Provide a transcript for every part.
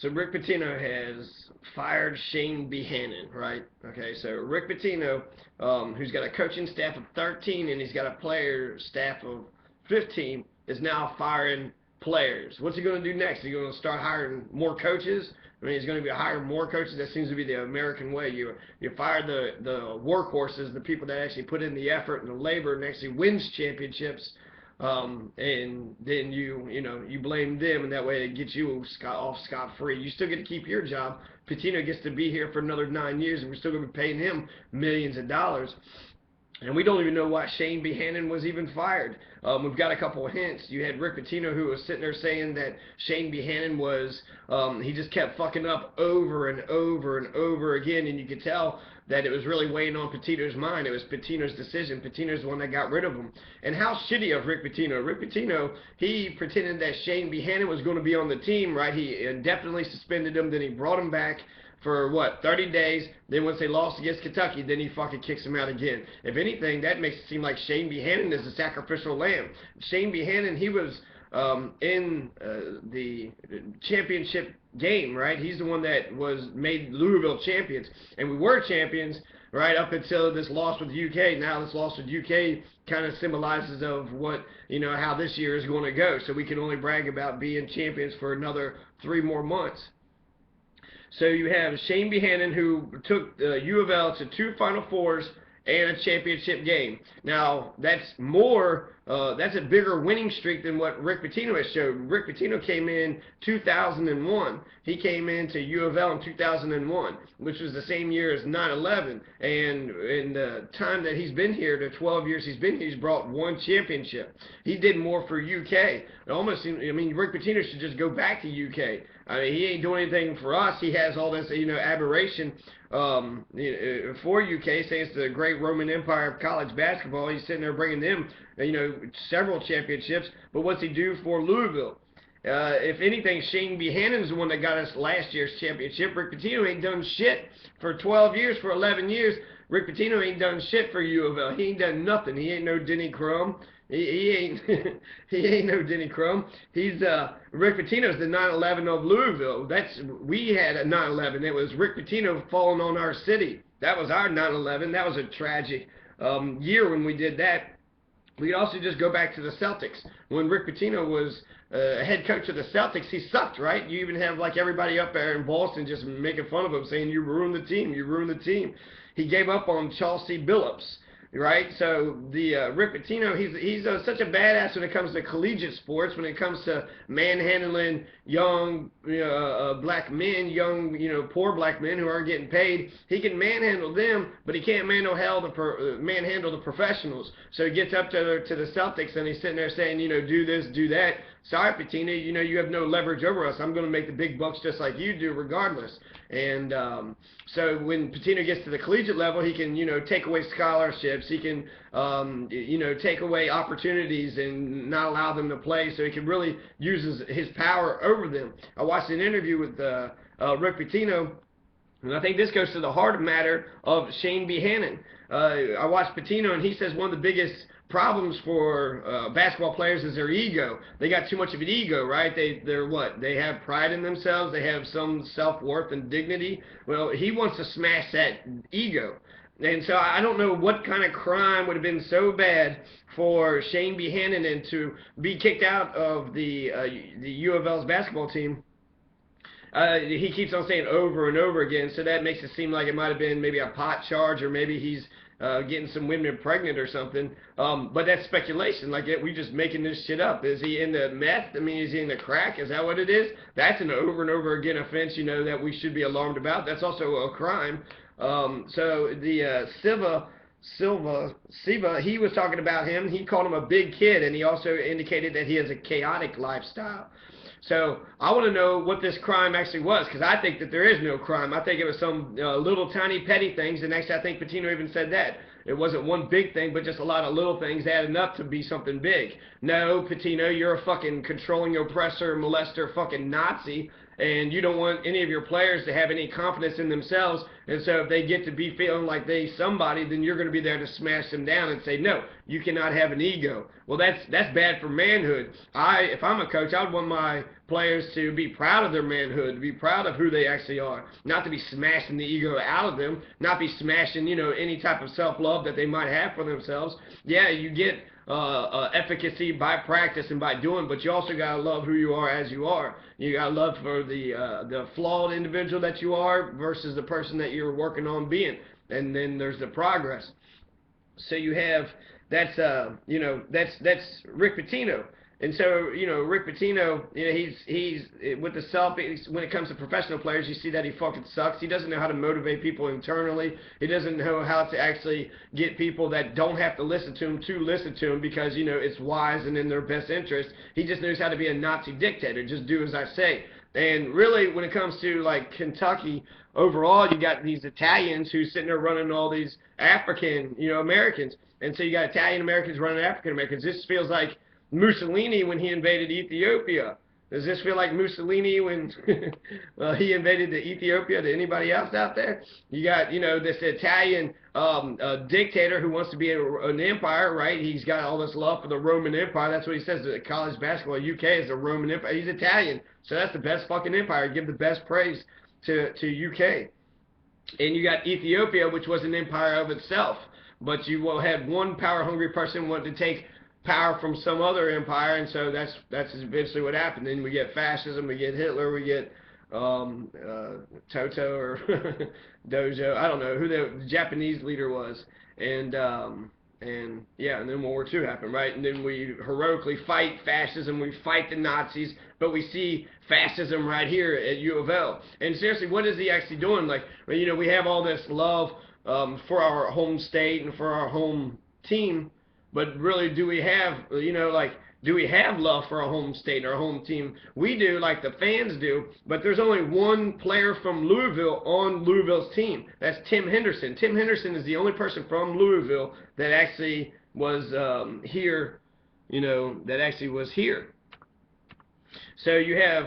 So Rick Pitino has fired Chane Behanan, right? Okay, so Rick Pitino, who's got a coaching staff of 13 and he's got a player staff of 15, is now firing players. What's he going to do next? Is he going to start hiring more coaches? I mean, he's going to be hiring more coaches. That seems to be the American way. You fire the workhorses, the people that actually put in the effort and the labor and actually wins championships. And then you blame them, and that way it gets you off scot-free. You still get to keep your job. Pitino gets to be here for another 9 years, and we're still going to be paying him millions of dollars. And we don't even know why Chane Behanan was even fired. We've got a couple of hints. You had Rick Pitino, who was sitting there saying that Chane Behanan was, he just kept fucking up over and over and over again, and you could tell that it was really weighing on Pitino's mind. It was Pitino's decision. Pitino's the one that got rid of him. And how shitty of Rick Pitino. Rick Pitino, he pretended that Chane Behanan was going to be on the team, right? He indefinitely suspended him, then he brought him back for, what, 30 days. Then once they lost against Kentucky, then he fucking kicks him out again. If anything, that makes it seem like Chane Behanan is a sacrificial lamb. Chane Behanan, he was in the championship game, right? He's the one that made Louisville champions. And we were champions, right, up until this loss with UK. Now this loss with UK kind of symbolizes of what, how this year is going to go. So we can only brag about being champions for another 3 more months. So you have Chane Behanan, who took U of L to 2 Final Fours and a championship game. Now, that's a bigger winning streak than what Rick Pitino has showed. Rick Pitino came in 2001. He came into U of L in 2001, which was the same year as 9/11. And in the time that he's been here, the 12 years he's been here, he's brought 1 championship. He did more for UK. It almost seems, Rick Pitino should just go back to UK. He ain't doing anything for us. He has all this, aberration for UK, saying it's the great Roman Empire of college basketball. He's sitting there bringing them, several championships. But what's he do for Louisville? If anything, Chane Behanan's the one that got us last year's championship. Rick Pitino ain't done shit for 12 years, for 11 years. Rick Pitino ain't done shit for U of L. He ain't done nothing. He ain't no Denny Crum. He ain't he ain't no Denny Crum. He's Rick Pitino's the 9/11 of Louisville. We had a 9/11. It was Rick Pitino falling on our city. That was our 9/11. That was a tragic year when we did that. We could also just go back to the Celtics. When Rick Pitino was head coach of the Celtics, he sucked, right? You even have like everybody up there in Boston just making fun of him, saying, "You ruined the team. You ruined the team." He gave up on Chauncey Billups. Right, so the Rick Pitino, he's such a badass when it comes to collegiate sports. When it comes to manhandling young black men, poor black men who aren't getting paid, he can manhandle them, but he can't manhandle the professionals. So he gets up to the Celtics and he's sitting there saying, do this, do that. Sorry, Pitino, you have no leverage over us. I'm going to make the big bucks just like you do, regardless. And so when Pitino gets to the collegiate level, he can, take away scholarships. He can, take away opportunities and not allow them to play. So he can really use his power over them. I watched an interview with Rick Pitino, and I think this goes to the heart of matter of Chane Behanan. I watched Pitino, and he says one of the biggest problems for basketball players is their ego. They got too much of an ego, right? They're what? They have pride in themselves. They have some self-worth and dignity. Well, he wants to smash that ego. And so I don't know what kind of crime would have been so bad for Chane Behanan to be kicked out of the U of L's basketball team. He keeps on saying over and over again, so that makes it seem like it might have been maybe a pot charge, or maybe he's getting some women pregnant or something. But that's speculation. Like, we just making this shit up. Is he into meth? Is he into crack? Is that what it is? That's an over and over again offense, that we should be alarmed about. That's also a crime. So the Silva, he was talking about him. He called him a big kid, and he also indicated that he has a chaotic lifestyle. So I want to know what this crime actually was, because I think that there is no crime. I think it was some little tiny petty things, and actually I think Pitino even said that. It wasn't one big thing, but just a lot of little things adding up to be something big. No, Pitino, you're a fucking controlling oppressor, molester, fucking Nazi, and you don't want any of your players to have any confidence in themselves, and so if they get to be feeling like they somebody, then you're going to be there to smash them down and say, no, you cannot have an ego. Well, that's bad for manhood. If I'm a coach, I would want my players to be proud of their manhood, to be proud of who they actually are, not to be smashing the ego out of them, not be smashing, any type of self-love that they might have for themselves. Yeah, you get efficacy by practice and by doing, but you also gotta love who you are as you are. You gotta love for the flawed individual that you are versus the person that you're working on being, and then there's the progress. So you have that's Rick Pitino. And so, Rick Pitino, he's with the Celtics. When it comes to professional players, you see that he fucking sucks. He doesn't know how to motivate people internally. He doesn't know how to actually get people that don't have to listen to him because, it's wise and in their best interest. He just knows how to be a Nazi dictator. Just do as I say. And really, when it comes to, like, Kentucky, overall, you got these Italians who's sitting there running all these African, Americans. And so you got Italian Americans running African Americans. This feels like Mussolini when he invaded Ethiopia. Does this feel like Mussolini when he invaded Ethiopia to anybody else out there? You got, this Italian dictator who wants to be an empire, right? He's got all this love for the Roman Empire. That's what he says. College basketball, UK is the Roman Empire. He's Italian, so that's the best fucking empire. Give the best praise to UK. And you got Ethiopia, which was an empire of itself. But you will have one power-hungry person wanting to take power from some other empire, and so that's eventually what happened. Then we get fascism, we get Hitler, we get Toto or Dojo. I don't know who the Japanese leader was, and yeah, and then World War II happened, right? And then we heroically fight fascism, we fight the Nazis, but we see fascism right here at U of L. And seriously, what is he actually doing? Like, we have all this love for our home state and for our home team. But really, do we have, do we have love for our home state, our home team? We do, like the fans do, but there's only one player from Louisville on Louisville's team. That's Tim Henderson. Tim Henderson is the only person from Louisville that actually was here, that actually was here. So you have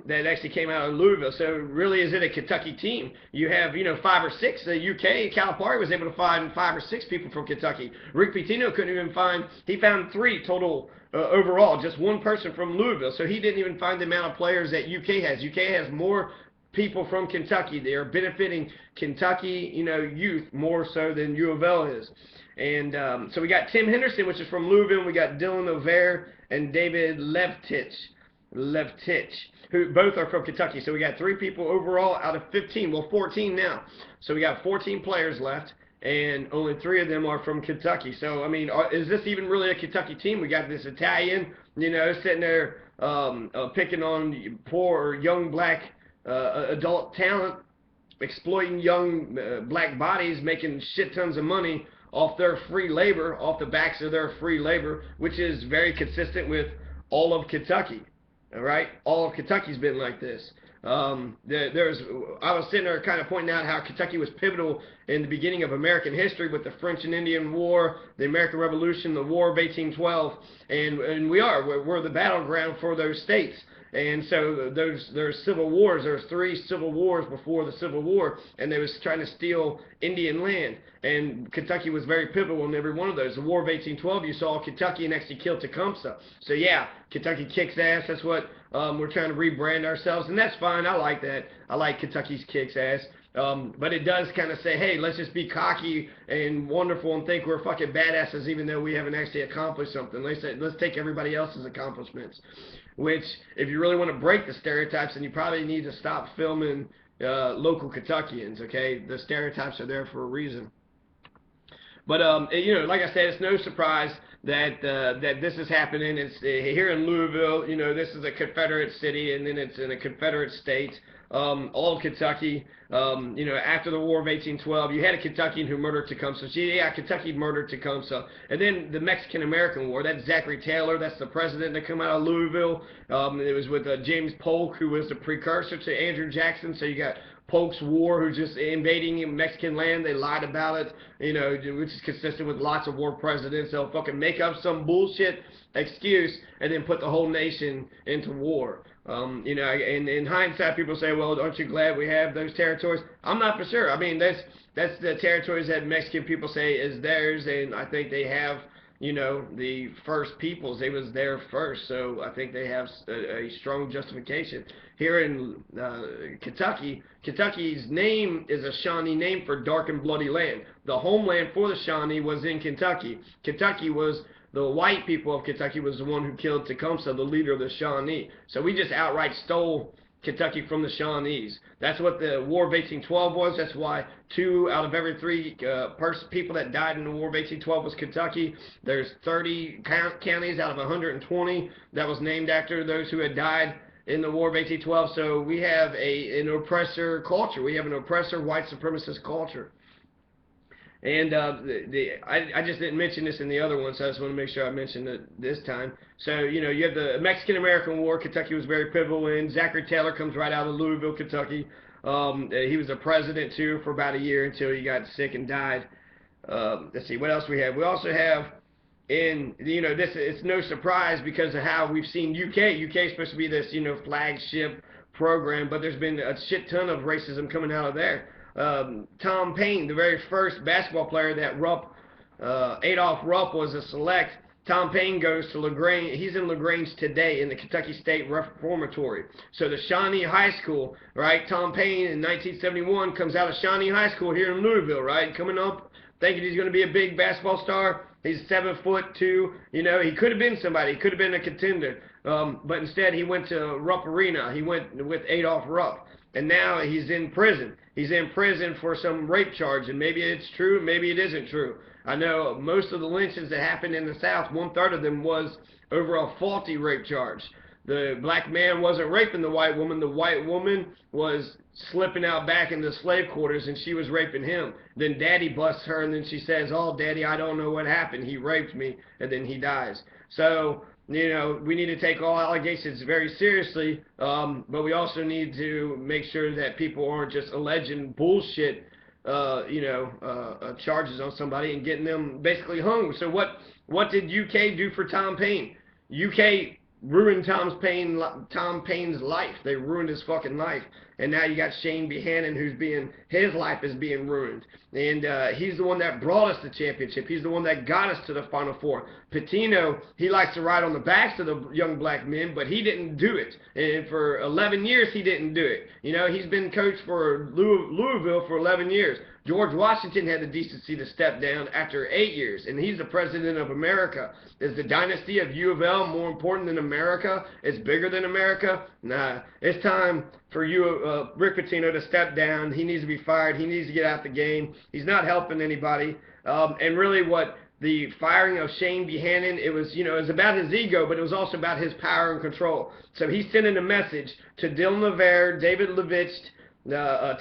that actually came out of Louisville. So really, is it a Kentucky team? You have 5 or 6. The UK Calipari was able to find 5 or 6 people from Kentucky. Rick Pitino couldn't even find. He found 3 total overall. Just one person from Louisville. So he didn't even find the amount of players that UK has. UK has more people from Kentucky. They are benefiting Kentucky, youth more so than U of L is. And so we got Tim Henderson, which is from Louisville. We got Dylan O'Vare and David Levtich, who both are from Kentucky. So we got 3 people overall out of 15. Well, 14 now. So we got 14 players left, and only 3 of them are from Kentucky. So, I mean, is this even really a Kentucky team? We got this Italian, sitting there picking on poor young black adult talent, exploiting young black bodies, making shit tons of money off their free labor, off the backs of their free labor, which is very consistent with all of Kentucky. All right, all of Kentucky's been like this. I was sitting there kind of pointing out how Kentucky was pivotal in the beginning of American history with the French and Indian War, the American Revolution, the War of 1812, and we're the battleground for those states. And so there's civil wars. There's 3 civil wars before the Civil War, and they was trying to steal Indian land. And Kentucky was very pivotal in every one of those. The War of 1812, you saw Kentucky and actually killed Tecumseh. So yeah, Kentucky kicks ass. That's what we're trying to rebrand ourselves, and that's fine. I like that. I like Kentucky's kicks ass. But it does kind of say, hey, let's just be cocky and wonderful and think we're fucking badasses even though we haven't actually accomplished something. Let's take everybody else's accomplishments. Which, if you really want to break the stereotypes, then you probably need to stop filming local Kentuckians, okay? The stereotypes are there for a reason. But, like I said, it's no surprise that that this is happening. It's here in Louisville. This is a Confederate city, and then it's in a Confederate state. All of Kentucky, after the War of 1812, you had a Kentuckian who murdered Tecumseh. Kentucky murdered Tecumseh. And then the Mexican-American War, that's Zachary Taylor, that's the president that come out of Louisville. It was with James Polk, who was the precursor to Andrew Jackson. So you got Polk's War, who's just invading Mexican land. They lied about it, which is consistent with lots of war presidents. They'll fucking make up some bullshit excuse and then put the whole nation into war. And in hindsight, people say, well, aren't you glad we have those territories? I'm not for sure. I mean, that's the territories that Mexican people say is theirs, and I think they have you know, the first peoples. They was there first, so I think they have a strong justification. Here in Kentucky, Kentucky's name is a Shawnee name for dark and bloody land. The homeland for the Shawnee was in Kentucky. Kentucky was the white people of Kentucky was the one who killed Tecumseh, the leader of the Shawnee. So we just outright stole Kentucky from the Shawnees. That's what the War of 1812 was. That's why 2 out of every 3 people that died in the War of 1812 was Kentucky. There's 30 counties out of 120 that was named after those who had died in the War of 1812. So we have an oppressor culture. We have an oppressor white supremacist culture. And I just didn't mention this in the other one, so I just want to make sure I mentioned it this time. So, you know, you have the Mexican-American War. Kentucky was very pivotal in. Zachary Taylor comes right out of Louisville, Kentucky. He was a president, too, for about a year until he got sick and died. Let's see, what else we have? We also have in, you know, this, it's no surprise because of how we've seen UK. UK is supposed to be this, you know, flagship program, but there's been a shit ton of racism coming out of there. Tom Paine, the very first basketball player that Adolph Rupp was a select. Tom Paine goes to LaGrange. He's in LaGrange today in the Kentucky State Reformatory. So the Shawnee High School, right? Tom Paine in 1971 comes out of Shawnee High School here in Louisville, right? Coming up, thinking he's going to be a big basketball star. He's 7'2". You know, he could have been somebody. He could have been a contender. But instead, he went to Rupp Arena. He went with Adolph Rupp. And now he's in prison. He's in prison for some rape charge, and maybe it's true, maybe it isn't true. I know most of the lynchings that happened in the South, 1/3 of them was over a faulty rape charge. The black man wasn't raping the white woman. The white woman was slipping out back in the slave quarters, and she was raping him. Then Daddy busts her, and then she says, "Oh, Daddy, I don't know what happened. He raped me," and then he dies. So, you know, we need to take all allegations very seriously, but we also need to make sure that people aren't just alleging bullshit, charges on somebody and getting them basically hung. So what did UK do for Tom Paine? UK ruined Tom Paine's life. They ruined his fucking life. And now you got Chane Behanan, his life is being ruined. And he's the one that brought us the championship. He's the one that got us to the Final Four. Pitino, he likes to ride on the backs of the young black men, but he didn't do it. And for 11 years, he didn't do it. You know, he's been coach for Louisville for 11 years. George Washington had the decency to step down after 8 years, and he's the president of America. Is the dynasty of U of L more important than America? It's bigger than America? Nah. It's time for Rick Pitino to step down. He needs to be fired. He needs to get out the game. He's not helping anybody. And really what the firing of Chane Behanan, it was about his ego, but it was also about his power and control. So he's sending a message to Dylan Laver, David Levitch,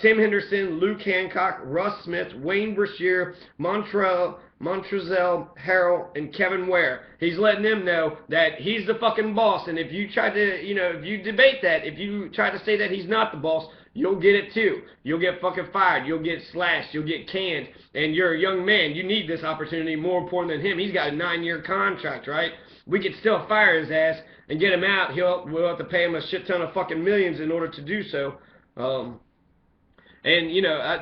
Tim Henderson, Luke Hancock, Russ Smith, Wayne Brashear, Montrezl Harrell, and Kevin Ware. He's letting them know that he's the fucking boss, and if you try to, if you debate that, if you try to say that he's not the boss, you'll get it too. You'll get fucking fired. You'll get slashed. You'll get canned. And you're a young man. You need this opportunity more important than him. He's got a 9-year contract, right? We could still fire his ass and get him out. We'll have to pay him a shit ton of fucking millions in order to do so. And,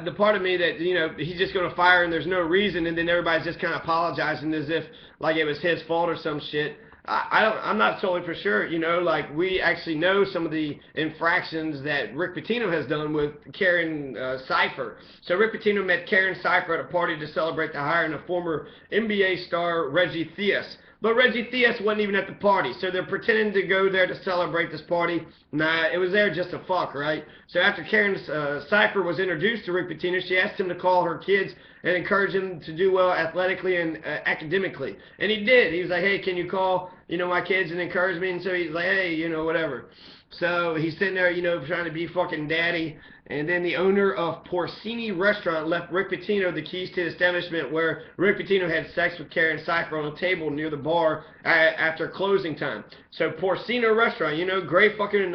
the part of me that, he's just going to fire and there's no reason, and then everybody's just kind of apologizing as if, like, it was his fault or some shit. I'm not totally for sure, like, we actually know some of the infractions that Rick Pitino has done with Karen Cypher. So Rick Pitino met Karen Cypher at a party to celebrate the hiring of former NBA star Reggie Theus. But Reggie Theus wasn't even at the party, so they're pretending to go there to celebrate this party. Nah, it was there just to fuck, right? So after Karen Cypher was introduced to Rick Pitino, she asked him to call her kids and encourage them to do well athletically and academically. And he did. He was like, hey, can you call, my kids and encourage me? And so he's like, hey, whatever. So he's sitting there, trying to be fucking daddy. And then the owner of Porcini Restaurant left Rick Pitino the keys to the establishment where Rick Pitino had sex with Karen Cypher on a table near the bar after closing time. So Porcino Restaurant, great fucking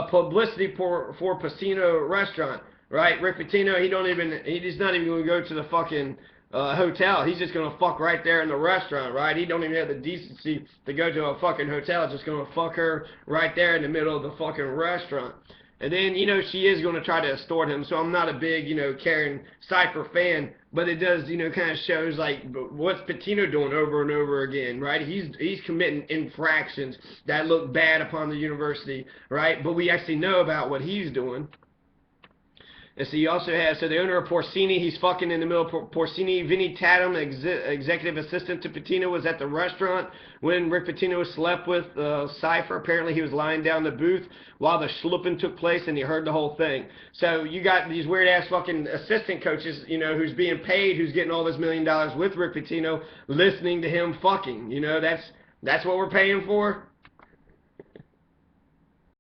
publicity for Porcino Restaurant, right? Rick Pitino, he's not even going to go to the fucking hotel. He's just going to fuck right there in the restaurant, right? He don't even have the decency to go to a fucking hotel. Just going to fuck her right there in the middle of the fucking restaurant. And then, you know, she is going to try to extort him. So I'm not a big, you know, Karen Cypher fan, but it does, you know, kind of shows like what's Pitino doing over and over again, right? He's committing infractions that look bad upon the university, right? But we actually know about what he's doing. And so you also have, so the owner of Porcini, he's fucking in the middle of Porcini. Vinny Tatum, executive assistant to Pitino, was at the restaurant when Rick Pitino slept with Cypher. Apparently he was lying down the booth while the schlupping took place, and he heard the whole thing. So you got these weird-ass fucking assistant coaches, you know, who's being paid, who's getting all this $1 million with Rick Pitino, listening to him fucking. You know, that's what we're paying for.